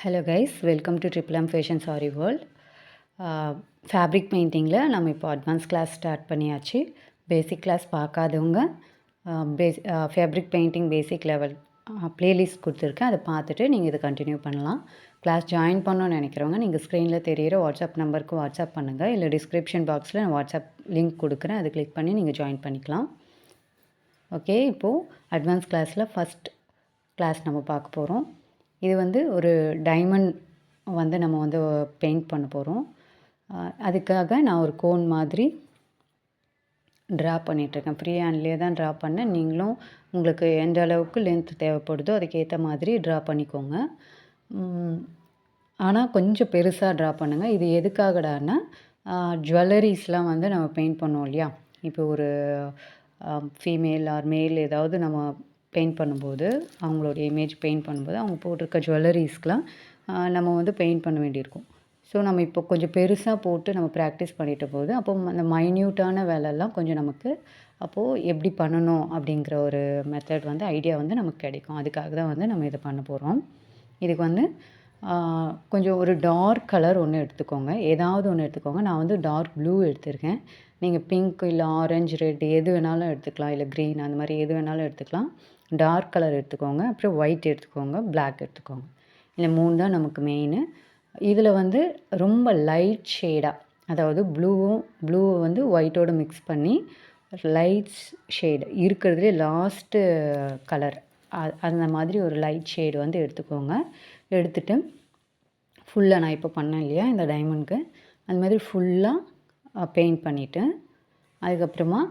Hello guys, welcome to triple M fashion sari world. Fabric பெயிண்டிங்கில் நம்ம இப்போ அட்வான்ஸ் கிளாஸ் ஸ்டார்ட் பண்ணியாச்சு. பேசிக் கிளாஸ் பார்க்காதவங்க fabric painting basic level playlist கொடுத்துருக்கேன். அதை பார்த்துட்டு நீங்கள் இதை கண்டினியூ பண்ணலாம். கிளாஸ் ஜாயின் பண்ணணும்னு நினைக்கிறவங்க நீங்கள் ஸ்க்ரீனில் தெரியிற வாட்ஸ்அப் நம்பருக்கு வாட்ஸ்அப் பண்ணுங்கள், இல்லை டிஸ்கிரிப்ஷன் பாக்ஸில் நான் வாட்ஸ்அப் லிங்க் கொடுக்குறேன், அதை கிளிக் பண்ணி நீங்கள் ஜாயின் பண்ணிக்கலாம். ஓகே, இப்போது அட்வான்ஸ் கிளாஸில் ஃபஸ்ட் கிளாஸ் நம்ம பார்க்க போகிறோம். இது வந்து ஒரு டைமண்ட் வந்து நம்ம வந்து பெயிண்ட் பண்ண போகிறோம். அதுக்காக நான் ஒரு கோன் மாதிரி ட்ரா பண்ணிகிட்ருக்கேன். ஃப்ரீ ஹேண்ட்லேயே தான் ட்ரா பண்ணேன். நீங்களும் உங்களுக்கு எந்த அளவுக்கு லென்த் தேவைப்படுதோ அதுக்கேற்ற மாதிரி ட்ரா பண்ணிக்கோங்க. ஆனால் கொஞ்சம் பெருசாக ட்ரா பண்ணுங்கள். இது எதுக்காகடான்னா ஜுவல்லரிஸ்லாம் வந்து நம்ம பெயிண்ட் பண்ணுவோம் இல்லையா. இப்போ ஒரு ஃபீமேல் ஆர் மேல் ஏதாவது நம்ம பெயிண்ட் பண்ணும்போது, அவங்களுடைய இமேஜ் பெயிண்ட் பண்ணும்போது அவங்க போட்டிருக்க ஜுவல்லரிஸ்க்கெலாம் நம்ம வந்து பெயிண்ட் பண்ண வேண்டியிருக்கும். ஸோ நம்ம இப்போ கொஞ்சம் பெருசாக போட்டு நம்ம ப்ராக்டிஸ் பண்ணிட்ட போது அப்போ அந்த மைன்யூட்டான வேலைலாம் கொஞ்சம் நமக்கு அப்போது எப்படி பண்ணணும் அப்படிங்கிற ஒரு மெத்தட் வந்து ஐடியா வந்து நமக்கு கிடைக்கும். அதுக்காக தான் வந்து நம்ம இதை பண்ண போகிறோம். இதுக்கு வந்து கொஞ்சம் ஒரு டார்க் கலர் ஒன்று எடுத்துக்கோங்க. ஏதாவது ஒன்று எடுத்துக்கோங்க. நான் வந்து டார்க் ப்ளூ எடுத்திருக்கேன். நீங்கள் பிங்க் இல்லை ஆரஞ்சு, ரெட் எது வேணாலும் எடுத்துக்கலாம், இல்லை க்ரீன் அந்த மாதிரி எது வேணாலும் எடுத்துக்கலாம். டார்க் கலர் எடுத்துக்கோங்க, அப்புறம் ஒயிட் எடுத்துக்கோங்க, பிளாக் எடுத்துக்கோங்க. இந்த 3 தான் நமக்கு மெயினு. இதில் வந்து ரொம்ப லைட் ஷேடாக, அதாவது ப்ளூவை வந்து ஒயிட்டோடு மிக்ஸ் பண்ணி லைட் ஷேடு இருக்கிறதுலே லாஸ்ட்டு கலர் அந்த மாதிரி ஒரு லைட் ஷேடு வந்து எடுத்துக்கோங்க. எடுத்துகிட்டு ஃபுல்லாக நான் இப்போ பண்ணேன் இல்லையா இந்த டைமண்ட்க்கு, அந்த மாதிரி ஃபுல்லாக பெயிண்ட் பண்ணிவிட்டு அதுக்கப்புறமா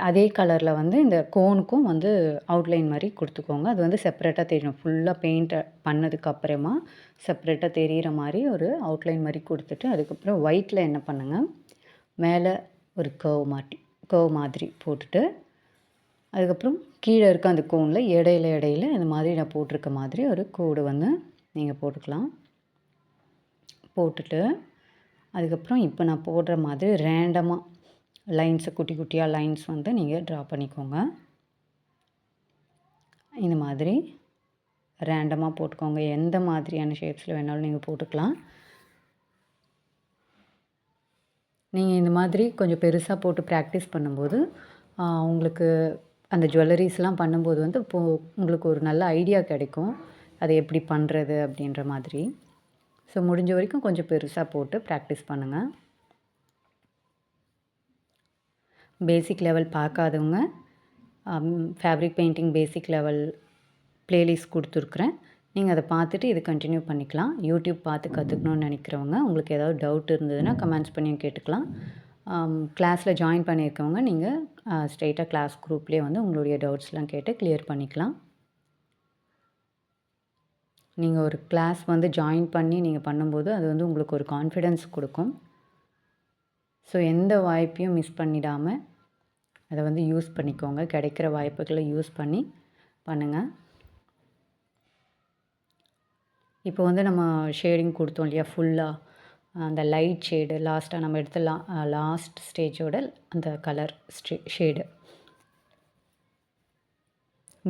அதே கலரில் வந்து இந்த கோனுக்கும் வந்து அவுட்லைன் மாதிரி கொடுத்துக்கோங்க. அது வந்து செப்பரேட்டாக தெரியணும். ஃபுல்லாக பெயிண்ட் பண்ணதுக்கப்புறமா செப்பரேட்டாக தெரிகிற மாதிரி ஒரு அவுட்லைன் மாதிரி கொடுத்துட்டு அதுக்கப்புறம் ஒயிட்டில் என்ன பண்ணுங்கள், மேலே ஒரு கர்வ் மாதிரி போட்டுட்டு அதுக்கப்புறம் கீழே இருக்க அந்த கோனில் இடையில இந்த மாதிரி நான் போட்டிருக்க மாதிரி ஒரு கோடு வந்து நீங்கள் போட்டுக்கலாம். போட்டுட்டு அதுக்கப்புறம் இப்போ நான் போடுற மாதிரி ரேண்டமாக லைன்ஸை குட்டி குட்டியாக லைன்ஸ் வந்து நீங்கள் ட்ரா பண்ணிக்கோங்க. இந்த மாதிரி ரேண்டமாக போட்டுக்கோங்க. எந்த மாதிரியான ஷேப்ஸில் வேணாலும் நீங்கள் போட்டுக்கலாம். நீங்கள் இந்த மாதிரி கொஞ்சம் பெருசாக போட்டு ப்ராக்டிஸ் பண்ணும்போது உங்களுக்கு அந்த ஜுவல்லரிஸ்லாம் பண்ணும்போது வந்து இப்போது உங்களுக்கு ஒரு நல்ல ஐடியா கிடைக்கும், அதை எப்படி பண்ணுறது அப்படின்ற மாதிரி. ஸோ முடிஞ்ச வரைக்கும் கொஞ்சம் பெருசாக போட்டு ப்ராக்டிஸ் பண்ணுங்கள். பேசிக் லெவல் பார்க்காதவங்க fabric painting basic level playlist கொடுத்துருக்குறேன். நீங்கள் அதை பார்த்துட்டு இது கண்டினியூ பண்ணிக்கலாம். யூடியூப் பார்த்து கற்றுக்கணுன்னு நினைக்கிறவங்க உங்களுக்கு ஏதாவது டவுட் இருந்ததுன்னா கமெண்ட்ஸ் பண்ணியும் கேட்டுக்கலாம். கிளாஸில் ஜாயின் பண்ணியிருக்கவங்க நீங்கள் ஸ்ட்ரெயிட்டாக கிளாஸ் குரூப்லேயே வந்து உங்களுடைய டவுட்ஸ்லாம் கேட்டு கிளியர் பண்ணிக்கலாம். நீங்கள் ஒரு கிளாஸ் வந்து ஜாயின் பண்ணி நீங்கள் பண்ணும்போது அது வந்து உங்களுக்கு ஒரு கான்ஃபிடென்ஸ் கொடுக்கும். ஸோ எந்த வாய்ப்பையும் மிஸ் பண்ணிடாமல் அதை வந்து யூஸ் பண்ணிக்கோங்க. கிடைக்கிற வாய்ப்புகளை யூஸ் பண்ணி பண்ணுங்கள். இப்போ வந்து நம்ம ஷேடிங் கொடுத்தோம் இல்லையா, ஃபுல்லாக அந்த லைட் ஷேடு லாஸ்ட்டாக நம்ம எடுத்த லாஸ்ட் ஸ்டேஜோட அந்த கலர் ஷேடு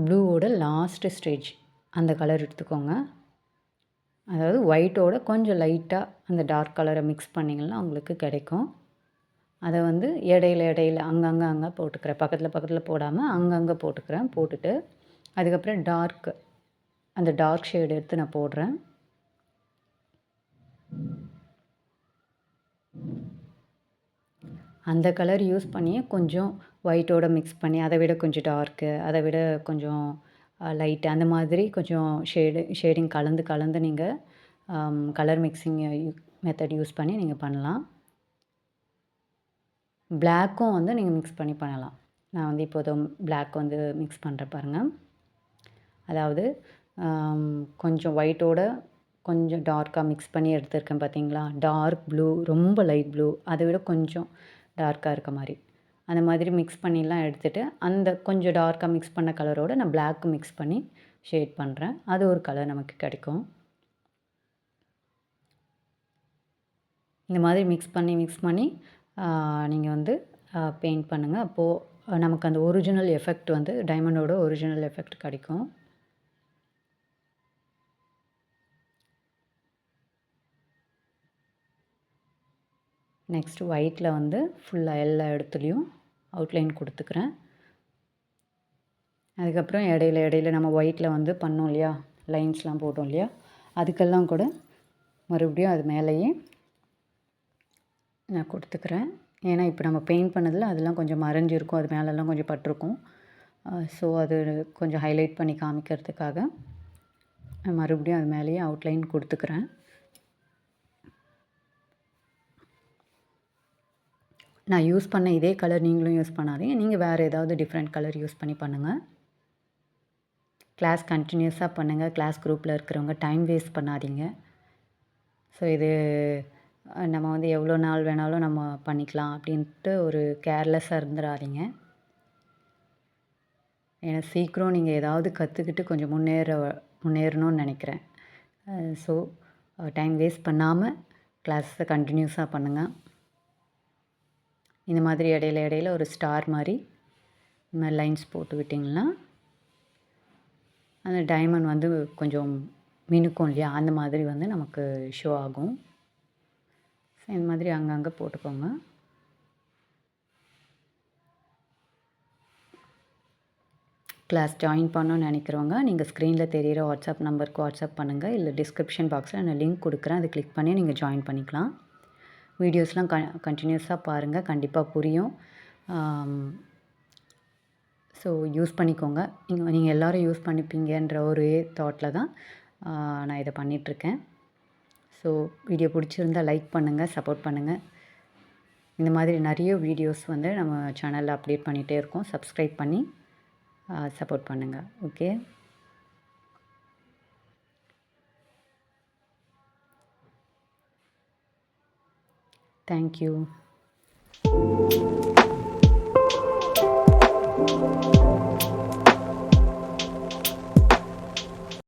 ப்ளூவோட லாஸ்ட்டு ஸ்டேஜ் அந்த கலர் எடுத்துக்கோங்க. அதாவது ஒயிட்டோட கொஞ்சம் லைட்டாக அந்த டார்க் கலரை மிக்ஸ் பண்ணிங்கன்னா உங்களுக்கு கிடைக்கும். அதை வந்து இடையில அங்கங்கே போட்டுக்கிறேன். பக்கத்தில் போடாமல் அங்கங்கே போட்டுக்கிறேன். போட்டுட்டு அதுக்கப்புறம் அந்த டார்க் ஷேடு எடுத்து நான் போடுறேன். அந்த கலர் யூஸ் பண்ணியே கொஞ்சம் ஒயிட்டோட மிக்ஸ் பண்ணி அதை விட கொஞ்சம் டார்க்கு, அதை விட கொஞ்சம் லைட்டு, அந்த மாதிரி கொஞ்சம் ஷேடிங் கலந்து நீங்கள் கலர் மிக்சிங் மெத்தட் யூஸ் பண்ணி நீங்கள் பண்ணலாம். பிளாக்கும் வந்து நீங்கள் மிக்ஸ் பண்ணி பண்ணலாம். நான் வந்து இப்போது பிளாக் வந்து மிக்ஸ் பண்ணுறேன் பாருங்கள். அதாவது கொஞ்சம் ஒயிட்டோட கொஞ்சம் டார்க்காக மிக்ஸ் பண்ணி எடுத்துருக்கேன் பார்த்தீங்களா. டார்க் ப்ளூ, ரொம்ப லைட் ப்ளூ, அதை விட கொஞ்சம் டார்க்காக இருக்க மாதிரி அந்த மாதிரி மிக்ஸ் பண்ணிலாம் எடுத்துகிட்டு அந்த கொஞ்சம் டார்க்காக மிக்ஸ் பண்ண கலரோடு நான் பிளாக்கு மிக்ஸ் பண்ணி ஷேட் பண்ணுறேன். அது ஒரு கலர் நமக்கு கிடைக்கும். இந்த மாதிரி மிக்ஸ் பண்ணி நீங்கள் வந்து பெயிண்ட் பண்ணுங்கள். அப்போது நமக்கு அந்த ஒரிஜினல் எஃபெக்ட் வந்து டைமண்டோட ஒரிஜினல் எஃபெக்ட் கிடைக்கும். நெக்ஸ்ட்டு ஒயிட்டில் வந்து ஃபுல்லாக எல்லா இடத்துலையும் அவுட்லைன் கொடுத்துக்கிறேன். அதுக்கப்புறம் இடையில இடையில நம்ம ஒயிட்டில் வந்து பண்ணோம் இல்லையா, லைன்ஸ்லாம் போட்டோம் இல்லையா, அதுக்கெல்லாம் கூட மறுபடியும் அது மேலேயே நான் கொடுத்துக்கிறேன். ஏன்னா இப்போ நம்ம பெயிண்ட் பண்ணதில் அதெல்லாம் கொஞ்சம் மறைஞ்சிருக்கும், அது மேலெல்லாம் கொஞ்சம் பட்டிருக்கும். ஸோ அது கொஞ்சம் ஹைலைட் பண்ணி காமிக்கிறதுக்காக நான் மறுபடியும் அது மேலேயே அவுட்லைன் கொடுத்துக்கிறேன். நான் யூஸ் பண்ண இதே கலர் நீங்களும் யூஸ் பண்ணாதீங்க. நீங்கள் வேறு ஏதாவது டிஃப்ரெண்ட் கலர் யூஸ் பண்ணி பண்ணுங்கள். கிளாஸ் கண்டினியூஸாக பண்ணுங்கள். கிளாஸ் குரூப்பில் இருக்கிறவங்க டைம் வேஸ்ட் பண்ணாதீங்க. ஸோ இது நம்ம வந்து எவ்வளோ நாள் வேணாலும் நம்ம பண்ணிக்கலாம் அப்படின்ட்டு ஒரு கேர்லெஸ்ஸாக இருந்துடாதீங்க. ஏன்னா சீக்கிரம் நீங்கள் ஏதாவது கற்றுக்கிட்டு கொஞ்சம் முன்னேறணும்னு நினைக்கிறேன். ஸோ டைம் வேஸ்ட் பண்ணாமல் கிளாஸை கண்டினியூஸாக பண்ணுங்கள். இந்த மாதிரி இடையில இடையில ஒரு ஸ்டார் மாதிரி இந்த மாதிரி லைன்ஸ் போட்டு விட்டிங்கன்னா அந்த டைமண்ட் வந்து கொஞ்சம் மினுக்கும் இல்லையா, அந்த மாதிரி வந்து நமக்கு ஷோ ஆகும். ஸோ இந்த மாதிரி அங்கங்கே போட்டுக்கோங்க. கிளாஸ் ஜாயின் பண்ணணும்னு நினைக்கிறவங்க நீங்கள் ஸ்க்ரீனில் தெரிகிற வாட்ஸ்அப் நம்பருக்கு வாட்ஸ்அப் பண்ணுங்கள். இல்லை டிஸ்கிரிப்ஷன் பாக்ஸில் நான் லிங்க் கொடுக்குறேன், அதை கிளிக் பண்ணி நீங்கள் ஜாயின் பண்ணிக்கலாம். வீடியோஸ்லாம் கண்டினியூஸாக பாருங்கள், கண்டிப்பாக புரியும். ஸோ யூஸ் பண்ணிக்கோங்க. நீங்கள் எல்லோரும் யூஸ் பண்ணிப்பீங்கன்ற ஒரே தாட்டில் தான் நான் இதை பண்ணிகிட்ருக்கேன். ஸோ வீடியோ பிடிச்சிருந்தால் லைக் பண்ணுங்கள், சப்போர்ட் பண்ணுங்கள். இந்த மாதிரி நிறைய வீடியோஸ் வந்து நம்ம சேனலில் அப்டேட் பண்ணிகிட்டே இருக்கோம். சப்ஸ்கிரைப் பண்ணி சப்போர்ட் பண்ணுங்கள். Okay, thank you.